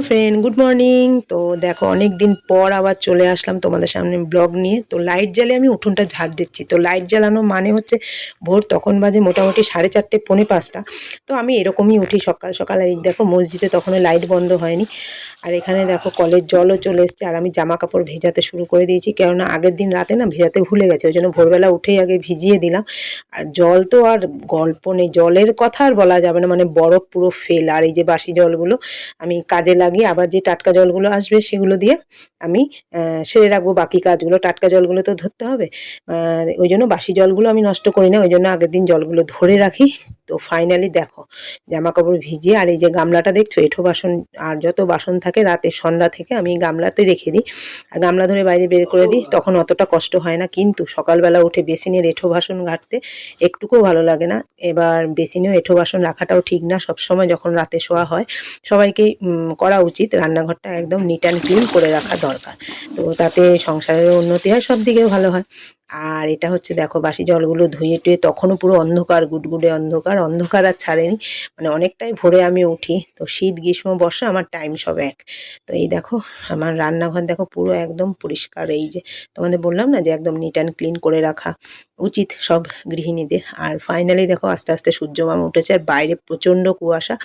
Friend, good morning. তো দেখো অনেক দিন পর আবার চলে আসলাম তোমাদের সামনে ব্লগ নিয়ে। তো লাইট জ্বালিয়ে আমি উঠোনটা ঝাড় দিচ্ছি। তো লাইট জ্বালানো মানে হচ্ছে ভোর তখন বাজে মোটামুটি 4:30 পৌনে 5টা। তো আমি এরকমই উঠি সকাল সকাল। আর এই দেখো মসজিদে তখনও লাইট বন্ধ হয়নি। আর এখানে দেখো কলের জলও চলে এসছে। আর আমি জামা কাপড় ভেজাতে শুরু করে দিয়েছি, কেননা আগের দিন রাতে না ভেজাতে ভুলে গেছে, ওই জন্য ভোরবেলা উঠেই আগে ভিজিয়ে দিলাম। আর জল তো আর গল্প নেই, জলের কথা আর বলা যাবে না, মানে বরফ পুরো ফেল। আর এই যে বাসি জলগুলো আমি কাজে লাগিয়ে আবার যে টাটকা জলগুলো আসবে সেগুলো দিয়ে আমি সেরে রাখবো বাকি কাজগুলো। টাটকা জলগুলো তো ধরতে হবে, ওই জন্য বাসি জলগুলো আমি নষ্ট করি না, ওই জন্য আগের দিন জলগুলো ধরে রাখি। তো ফাইনালি দেখো জামা কাপড় ভিজিয়ে, আর এই যে গামলাটা দেখছো, এঁঠো বাসন আর যত বাসন থাকে রাতে সন্ধ্যা থেকে আমি গামলাতে রেখে দিই। আর গামলা ধরে বাইরে বের করে দিই, তখন অতটা কষ্ট হয় না। কিন্তু সকালবেলা উঠে বেসিনের এঁঠো বাসন ঘাঁটতে একটুকুও ভালো লাগে না। এবার বেসিনেও এঁঠো বাসন রাখাটাও ঠিক না সবসময়, যখন রাতে শোয়া হয়। সবাইকেই করা উচিত, রান্নাঘরটা একদম নিট অ্যান্ড ক্লিন করে রাখা দরকার। তো তাতে সংসারেরও উন্নতি হয়, সব দিকেও ভালো হয়। আর এটা হচ্ছে দেখো বাসি জলগুলো ধুয়ে টুয়ে তখনও পুরো অন্ধকার, গুডগুডে অন্ধকার, অন্ধকার আর ছাড়েনি। মানে অনেকটাই ভোরে আমি উঠি। তো শীত গ্রীষ্ম বর্ষা আমার টাইম সব এক। তো এই দেখো আমার রান্নাঘর দেখো পুরো একদম পরিষ্কার। এই যে তোমাদের বললাম না যে একদম নিট অ্যান্ড ক্লিন করে রাখা উচিত সব গৃহিণীদের। আর ফাইনালি দেখো আস্তে আস্তে সূর্য মামা উঠেছে, আর বাইরে প্রচণ্ড কুয়াশা।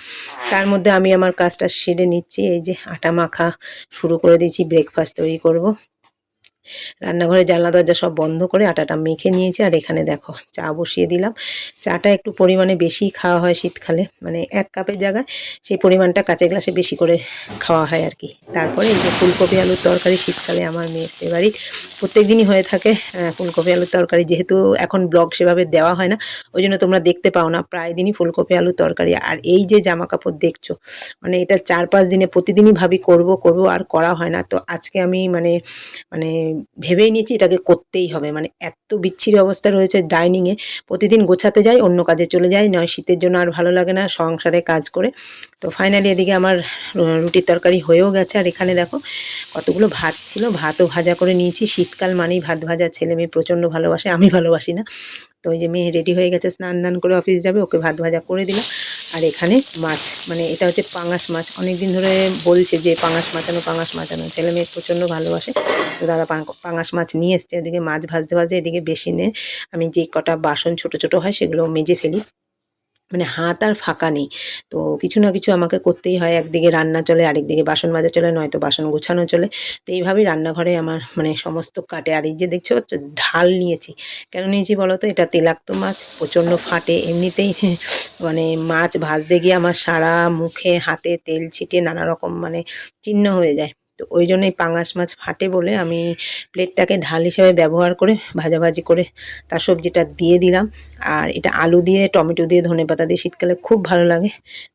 তার মধ্যে আমি আমার কাজটা সেরে নিচ্ছি। এই যে আটা মাখা শুরু করে দিয়েছি, ব্রেকফাস্ট তৈরি করব। রান্নাঘরে জানলা দরজা সব বন্ধ করে আটাটা মেখে নিয়েছি। আর এখানে দেখো চা বসিয়ে দিলাম। চাটা একটু পরিমাণে বেশি খাওয়া হয় শীতকালে, মানে 1 কাপের জায়গায় সেই পরিমাণটা কাঁচের গ্লাসে বেশি করে খাওয়া হয় আর কি। তারপরে এই যে ফুলকপি আলুর তরকারি, শীতকালে আমার মেয়ের ফেভারিট, প্রত্যেক দিনই হয়ে থাকে। ফুলকপি আলুর তরকারি, যেহেতু এখন ব্লগ সেভাবে দেওয়া হয় না, ওই জন্য তোমরা দেখতে পাও না, প্রায় দিনই ফুলকপি আলুর তরকারি। আর এই যে জামা কাপড় দেখছো, মানে এটা 4-5 দিনে প্রতিদিনই ভাবি করব করব, আর করা হয় না। তো আজকে আমি মানে মানে ভেবেই নিয়েছি এটাকে করতেই হবে। মানে এত বিচ্ছিরি অবস্থা রয়েছে ডাইনিংয়ে, প্রতিদিন গোছাতে যাই, অন্য কাজে চলে যাই, নয় শীতের জন্য আর ভালো লাগে না সংসারে কাজ করে। তো ফাইনালি এদিকে আমার রুটির তরকারি হয়েও গেছে। আর এখানে দেখো কতগুলো ভাত ছিল, ভাতও ভাজা করে নিয়েছি। শীতকাল মানেই ভাত ভাজা, ছেলে মেয়ে প্রচণ্ড ভালোবাসে, আমি ভালোবাসি না। তো ওই যে মেয়ে রেডি হয়ে গেছে, স্নান দান করে অফিস যাবে, ওকে ভাত ভাজা করে দিলাম। আর এখানে মাছ, মানে এটা হচ্ছে পাঙাশ মাছ। অনেক দিন ধরে বলছে যে পাঙাশ মাছ আনো, পাঙাশ মাছ আনো, ছেলে মেয়ে প্রচণ্ড ভালোবাসে। তো দাদা পাঙাশ মাছ নিয়ে এসছে। এদিকে মাছ ভাজতে ভাজতে এদিকে বেসিনে আমি যে কটা বাসন ছোট ছোট হয় সেগুলো মেজে ফেলি। মানে হাত আর ফাঁকা নেই। তো কিছু না কিছু আমাকে করতেই হয়, একদিকে রান্না চলে, আরেকদিকে বাসন মাজা চলে, নয়তো বাসন গোছানো চলে। তো এইভাবেই রান্নাঘরে আমার মানে সমস্ত কাটে। আর এই যে দেখছো ঢাল নিয়েছি, কেন নিয়েছি বলো তো? এটা তেলাক্ত মাছ, প্রচণ্ড ফাটে এমনিতেই। মানে মাছ ভাজতে গিয়ে আমার সারা মুখে হাতে তেল ছিটে নানা রকম মানে চিহ্ন হয়ে যায়। তো ওই জন্যই পাঙাশ মাছ ফাটে বলে আমি প্লেটটাকে ঢাল হিসেবে ব্যবহার করে ভাজাভাজি করে তার সবজিটা দিয়ে দিলাম। আর এটা আলু দিয়ে, টমেটো দিয়ে, ধনেপাতা দিয়ে শীতকালে খুব ভালো লাগে।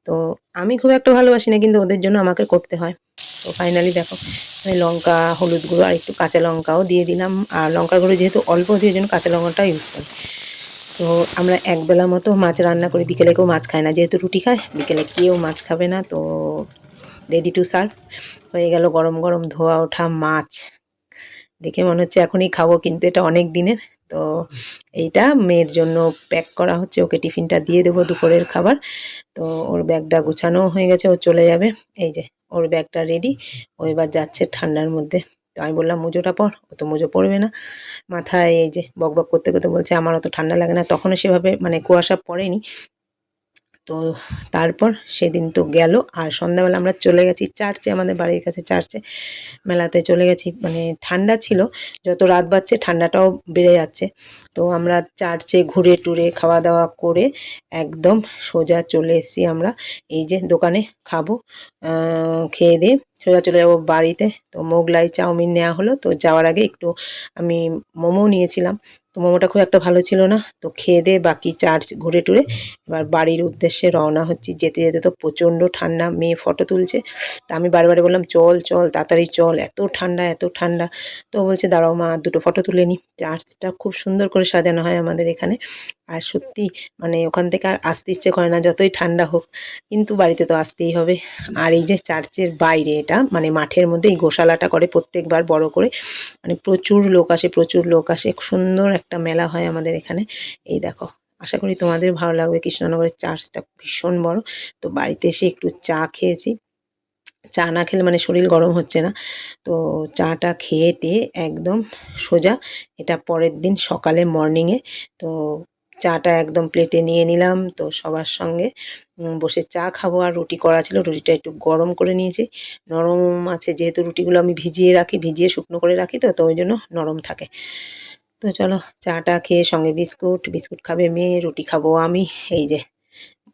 তো আমি খুব একটা ভালোবাসি না, কিন্তু ওদের জন্য আমাকে করতে হয়। তো ফাইনালি দেখো আমি লঙ্কা, হলুদ গুঁড়ো আর একটু কাঁচা লঙ্কাও দিয়ে দিলাম। আর লঙ্কার গুঁড়ো যেহেতু অল্প দিয়ে, জন্য কাঁচা লঙ্কাটাও ইউজ করি। তো আমরা একবেলা মতো মাছ রান্না করি, বিকেলে কেউ মাছ খায় না, যেহেতু রুটি খায়, বিকেলে কেউ মাছ খাবে না। তো রেডি টু সার্ভ হয়ে গেল গরম গরম ধোয়া ওঠা মাছ। দেখে মনে হচ্ছে এখনই খাবো, কিন্তু এটা অনেক দিনের। তো এইটা মেয়ের জন্য প্যাক করা হচ্ছে, ওকে টিফিনটা দিয়ে দেবো দুপুরের খাবার। তো ওর ব্যাগটা গুছানো হয়ে গেছে, ও চলে যাবে। এই যে ওর ব্যাগটা রেডি, ও এবার যাচ্ছে ঠান্ডার মধ্যে। তো আমি বললাম মুজোটা পর, ও তো মুজো পরবে না। মাথায় এই যে বকবক করতে করতে বলছে আমার অত ঠান্ডা লাগে না। তখনও সেভাবে মানে কুয়াশা পড়েনি। তো তারপর সেদিন তো গেল। আর সন্ধ্যাবেলা আমরা চলে গেছি চার্চে, আমাদের বাড়ির কাছে চার্চে, মেলাতে চলে গেছি। মানে ঠান্ডা ছিল, যত রাত বাড়ছে ঠান্ডাটাও বেড়ে যাচ্ছে। তো আমরা চার্চে ঘুরে টুরে খাওয়া দাওয়া করে একদম সোজা চলে এসেছি আমরা এই যে দোকানে খাবো। খেয়ে দিয়ে সোজা চলে যাবো বাড়িতে। তো মোগলাই চাউমিন নেওয়া হলো। তো যাওয়ার আগে একটু আমি মোমো নিয়েছিলাম, তো মোমোটা খুব একটা ভালো ছিল না। তো খেয়ে দিয়ে বাকি চার্চ ঘুরে টুরে এবার বাড়ির উদ্দেশ্যে রওনা হচ্ছি। যেতে যেতে তো প্রচণ্ড ঠান্ডা, মেয়ে ফটো তুলছে। তা আমি বারে বারে বললাম চল চল তাড়াতাড়ি চল, এত ঠান্ডা এত ঠান্ডা। তো বলছে দাঁড়াও মা, দুটো ফটো তুলে নিই। চার্চটা খুব সুন্দর করে সাজানো হয় আমাদের এখানে। আর সত্যি মানে ওখান থেকে আর আসতে ইচ্ছে করে না, যতই ঠান্ডা হোক, কিন্তু বাড়িতে তো আসতেই হবে। আর এই যে চার্চের বাইরে, এটা মানে মাঠের মধ্যে এই গোশালাটা করে প্রত্যেকবার বড় করে, মানে প্রচুর লোক আসে, প্রচুর লোক আসে। সুন্দর একটা মেলা হয় আমাদের এখানে। এই দেখো, আশা করি তোমাদের ভালো লাগবে। কৃষ্ণনগরের চার্চটা ভীষণ বড়। তো বাড়িতে এসে একটু চা খেয়েছি, চা না খেলে মানে শরীর গরম হচ্ছে না। তো চাটা খেয়ে টেয়ে একদম সোজা এটা পরের দিন সকালে মর্নিংয়ে। তো চাটা একদম প্লেটে নিয়ে নিলাম, তো সবার সঙ্গে বসে চা খাবো। আর রুটি করা ছিল, রুটিটা একটু গরম করে নিয়েছি। নরম আছে যেহেতু, রুটিগুলো আমি ভিজিয়ে রাখি, ভিজিয়ে শুকনো করে রাখি, তো ওই জন্য নরম থাকে। তো চলো চাটা খেয়ে সঙ্গে বিস্কুট, বিস্কুট খাবে মেয়ে, রুটি খাবো আমি। এই যে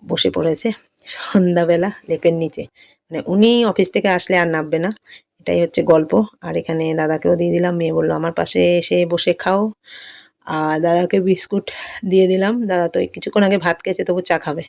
বসে পড়েছে সন্ধ্যাবেলা লেপের নিচে, মানে উনি অফিস থেকে আসলে আর নামবে না, এটাই হচ্ছে গল্প। আর এখানে দাদাকেও দিয়ে দিলাম, মেয়ে বললো আমার পাশে এসে বসে খাও। আর দাদাকে বিস্কুট দিয়ে দিলাম, দাদা তো এই কিছুক্ষণ আগে ভাত খেয়েছে, তবু চা খাবে।